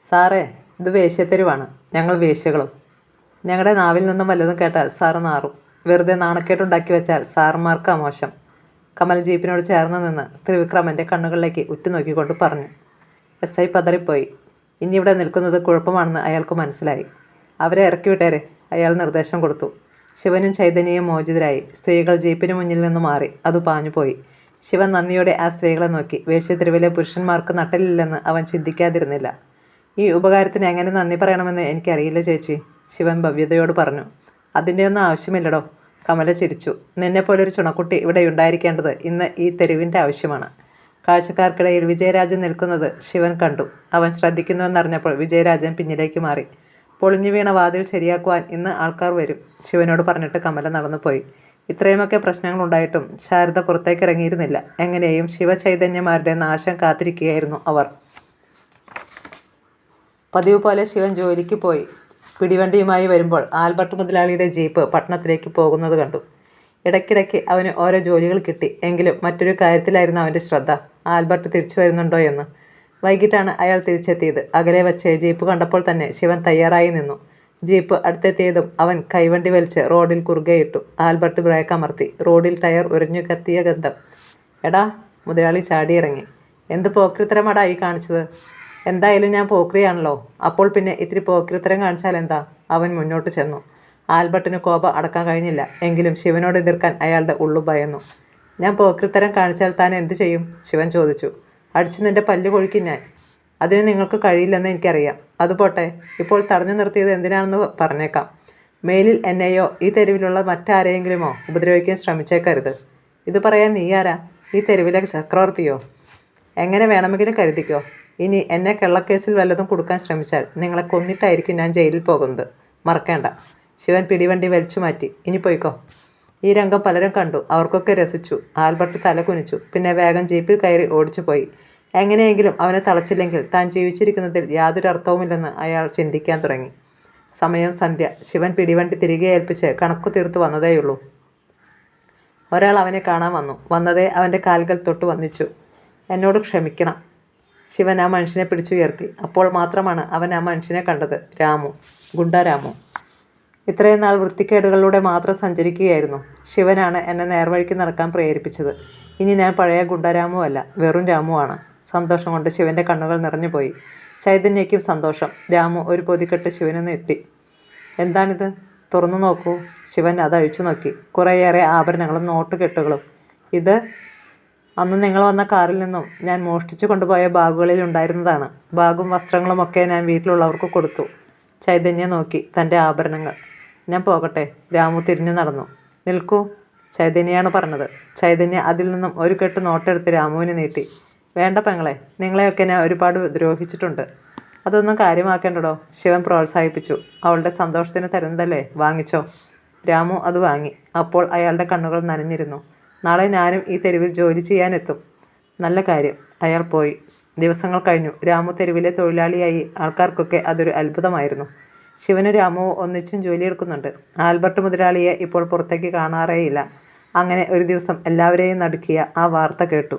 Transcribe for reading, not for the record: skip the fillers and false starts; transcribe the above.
സാറേ, ഇത് വേശ്യത്തെരുവാണ്. ഞങ്ങൾ വേശ്യകളും. ഞങ്ങളുടെ നാവിൽ നിന്നും വല്ലതും കേട്ടാൽ സാറ് നാറും. വെറുതെ നാണക്കേട്ടുണ്ടാക്കി വെച്ചാൽ സാറന്മാർക്കാ മോശം. കമൽ ജീപ്പിനോട് ചേർന്ന് നിന്ന് ത്രിവിക്രമൻ്റെ കണ്ണുകളിലേക്ക് ഉറ്റുനോക്കിക്കൊണ്ട് പറഞ്ഞു. SI പതറിപ്പോയി. ഇനിയിവിടെ നിൽക്കുന്നത് കുഴപ്പമാണെന്ന് അയാൾക്ക് മനസ്സിലായി. അവരെ ഇറക്കി വിട്ടേരെ, അയാൾ നിർദ്ദേശം കൊടുത്തു. ശിവനും ചൈതന്യയും മോചിതരായി. സ്ത്രീകൾ ജീപ്പിന് മുന്നിൽ നിന്ന് മാറി. അത് പാഞ്ഞുപോയി. ശിവൻ നന്ദിയോടെ ആ സ്ത്രീകളെ നോക്കി. വേശ്യത്തെരുവിലെ പുരുഷന്മാർക്ക് നട്ടലില്ലെന്ന് അവൻ ചിന്തിക്കാതിരുന്നില്ല. ഈ ഉപകാരത്തിന് എങ്ങനെ നന്ദി പറയണമെന്ന് എനിക്കറിയില്ല ചേച്ചി, ശിവൻ ഭവ്യതയോട് പറഞ്ഞു. അതിൻ്റെയൊന്നും ആവശ്യമില്ലടോ, കമല ചിരിച്ചു. നിന്നെപ്പോലൊരു ചുണക്കുട്ടി ഇവിടെ ഉണ്ടായിരിക്കേണ്ടത് ഇന്ന് ഈ തെരുവിൻ്റെ ആവശ്യമാണ്. കാഴ്ചക്കാർക്കിടയിൽ വിജയരാജൻ നിൽക്കുന്നത് ശിവൻ കണ്ടു. അവൻ ശ്രദ്ധിക്കുന്നുവെന്നറിഞ്ഞപ്പോൾ വിജയരാജൻ പിന്നിലേക്ക് മാറി. പൊളിഞ്ഞു വീണ വാതിൽ ശരിയാക്കുവാൻ ഇന്ന് ആൾക്കാർ വരും, ശിവനോട് പറഞ്ഞിട്ട് കമല നടന്നുപോയി. ഇത്രയുമൊക്കെ പ്രശ്നങ്ങളുണ്ടായിട്ടും ശാരദ പുറത്തേക്കിറങ്ങിയിരുന്നില്ല. എങ്ങനെയും ശിവചൈതന്യമാരുടെ നാശം കാത്തിരിക്കുകയായിരുന്നു അവർ. പതിവ് പോലെ ശിവൻ ജോലിക്ക് പോയി പിടിവണ്ടിയുമായി വരുമ്പോൾ ആൽബർട്ട് മുതലാളിയുടെ ജീപ്പ് പട്ടണത്തിലേക്ക് പോകുന്നത് കണ്ടു. ഇടയ്ക്കിടയ്ക്ക് അവന് ഓരോ ജോലികൾ കിട്ടി. എങ്കിലും മറ്റൊരു കാര്യത്തിലായിരുന്നു അവൻ്റെ ശ്രദ്ധ, ആൽബർട്ട് തിരിച്ചു വരുന്നുണ്ടോ എന്ന്. വൈകിട്ടാണ് അയാൾ തിരിച്ചെത്തിയത്. അകലെ വച്ച് ജീപ്പ് കണ്ടപ്പോൾ തന്നെ ശിവൻ തയ്യാറായി നിന്നു. ജീപ്പ് അടുത്തെത്തിയതും അവൻ കൈവണ്ടി വലിച്ച് റോഡിൽ കുറുകെയിട്ടു. ആൽബർട്ട് ബ്രേക്ക് അമർത്തി. റോഡിൽ ടയർ ഉരഞ്ഞു കത്തിയ ഗന്ധം. എടാ, മുതലാളി ചാടിയിറങ്ങി. എന്ത് പോക്രിത്തരമാടാ ഈ കാണിച്ചത്? എന്തായാലും ഞാൻ പോക്രിയാണല്ലോ, അപ്പോൾ പിന്നെ ഇത്തിരി പോക്രിത്തരം കാണിച്ചാൽ എന്താ? അവൻ മുന്നോട്ട് ചെന്നു. ആൽബർട്ടിന് കോപം അടക്കാൻ കഴിഞ്ഞില്ല. എങ്കിലും ശിവനോട് എതിർക്കാൻ അയാളുടെ ഉള്ളു ഭയന്നു. ഞാൻ പോക്രിത്തരം കാണിച്ചാൽ താൻ എന്തു ചെയ്യും? ശിവൻ ചോദിച്ചു. അടിച്ചു നിന്റെ പല്ല് കൊഴിക്കും ഞാൻ. അതിന് നിങ്ങൾക്ക് കഴിയില്ലെന്ന് എനിക്കറിയാം. അതുപോട്ടെ, ഇപ്പോൾ തടഞ്ഞു നിർത്തിയത് എന്തിനാണെന്ന് പറഞ്ഞേക്കാം. മേലിൽ എന്നെയോ ഈ തെരുവിലുള്ള മറ്റാരെയെങ്കിലുമോ ഉപദ്രവിക്കാൻ ശ്രമിച്ചേക്കരുത്. ഇത് പറയാൻ നീ ആരാ? ഈ തെരുവിലെ ചക്രവർത്തിയോ? എങ്ങനെ വേണമെങ്കിലും കരുതിക്കോ. ഇനി എന്നെ കള്ളക്കേസിൽ വല്ലതും കൊടുക്കാൻ ശ്രമിച്ചാൽ നിങ്ങളെ കൊന്നിട്ടായിരിക്കും ഞാൻ ജയിലിൽ പോകുന്നത്, മറക്കേണ്ട. ശിവൻ പിടിവണ്ടി വലിച്ചു മാറ്റി. ഇനി പോയിക്കോ. ഈ രംഗം പലരും കണ്ടു. അവർക്കൊക്കെ രസിച്ചു. ആൽബർട്ട് തല കുനിച്ചു. പിന്നെ വേഗം ജീപ്പിൽ കയറി ഓടിച്ചു പോയി. എങ്ങനെയെങ്കിലും അവനെ തളച്ചില്ലെങ്കിൽ താൻ ജീവിച്ചിരിക്കുന്നതിൽ യാതൊരു അർത്ഥവുമില്ലെന്ന് അയാൾ ചിന്തിക്കാൻ തുടങ്ങി. സമയം സന്ധ്യ. ശിവൻ പിടിവണ്ടി തിരികെ ഏൽപ്പിച്ച് കണക്കു തീർത്തു വന്നതേയുള്ളൂ. ഒരാൾ അവനെ കാണാൻ വന്നു. വന്നതേ അവൻ്റെ കാലുകൾ തൊട്ട് വന്നിച്ചു. എന്നോട് ക്ഷമിക്കണം. ശിവൻ ആ മനുഷ്യനെ പിടിച്ചുയർത്തി. അപ്പോൾ മാത്രമാണ് അവൻ ആ മനുഷ്യനെ കണ്ടത്. രാമു, ഗുണ്ട രാമു. ഇത്രയും നാൾ വൃത്തിക്കേടുകളിലൂടെ മാത്രം സഞ്ചരിക്കുകയായിരുന്നു. ശിവനാണ് എന്നെ നേർവഴിക്ക് നടക്കാൻ പ്രേരിപ്പിച്ചത്. ഇനി ഞാൻ പഴയ ഗുണ്ടരാമു അല്ല, വെറും രാമുവാണ്. സന്തോഷം കൊണ്ട് ശിവൻ്റെ കണ്ണുകൾ നിറഞ്ഞുപോയി. ചൈതന്യയ്ക്കും സന്തോഷം. രാമു ഒരു പൊതിക്കെട്ട് ശിവന് നീട്ടി. എന്താണിത്? തുറന്നു നോക്കൂ. ശിവൻ അത് അഴിച്ചു നോക്കി. കുറേയേറെ ആഭരണങ്ങളും നോട്ടുകെട്ടുകളും. ഇത് അന്ന് നിങ്ങൾ വന്ന കാറിൽ നിന്നും ഞാൻ മോഷ്ടിച്ചു കൊണ്ടുപോയ ബാഗുകളിൽ ഉണ്ടായിരുന്നതാണ്. ബാഗും വസ്ത്രങ്ങളുമൊക്കെ ഞാൻ വീട്ടിലുള്ളവർക്ക് കൊടുത്തു. ചൈതന്യ നോക്കി തൻ്റെ ആഭരണങ്ങൾ. ഞാൻ പോകട്ടെ? രാമു തിരിഞ്ഞു നടന്നു. നിൽക്കൂ, ചൈതന്യയാണ് പറഞ്ഞത്. ചൈതന്യ അതിൽ നിന്നും ഒരു കെട്ട് നോട്ടെടുത്ത് രാമുവിന് നീട്ടി. വേണ്ട പെങ്ങളെ, നിങ്ങളെയൊക്കെ ഞാൻ ഒരുപാട് ദ്രോഹിച്ചിട്ടുണ്ട്. അതൊന്നും കാര്യമാക്കേണ്ടടോ, ശിവൻ പ്രോത്സാഹിപ്പിച്ചു. അവളുടെ സന്തോഷത്തിന് തരുന്നതല്ലേ, വാങ്ങിച്ചോ. രാമു അത് വാങ്ങി. അപ്പോൾ അയാളുടെ കണ്ണുകൾ നനഞ്ഞിരുന്നു. നാളെ ഞാനും ഈ തെരുവിൽ ജോലി ചെയ്യാനെത്തും. നല്ല കാര്യം. അയാൾ പോയി. ദിവസങ്ങൾ കഴിഞ്ഞു. രാമു തെരുവിലെ തൊഴിലാളിയായി. ആൾക്കാർക്കൊക്കെ അതൊരു അത്ഭുതമായിരുന്നു. ശിവനും രാമുവും ഒന്നിച്ചും ജോലിയെടുക്കുന്നുണ്ട്. ആൽബർട്ട് മുതലാളിയെ ഇപ്പോൾ പുറത്തേക്ക് കാണാറേയില്ല. അങ്ങനെ ഒരു ദിവസം എല്ലാവരെയും നടുക്കിയ ആ വാർത്ത കേട്ടു.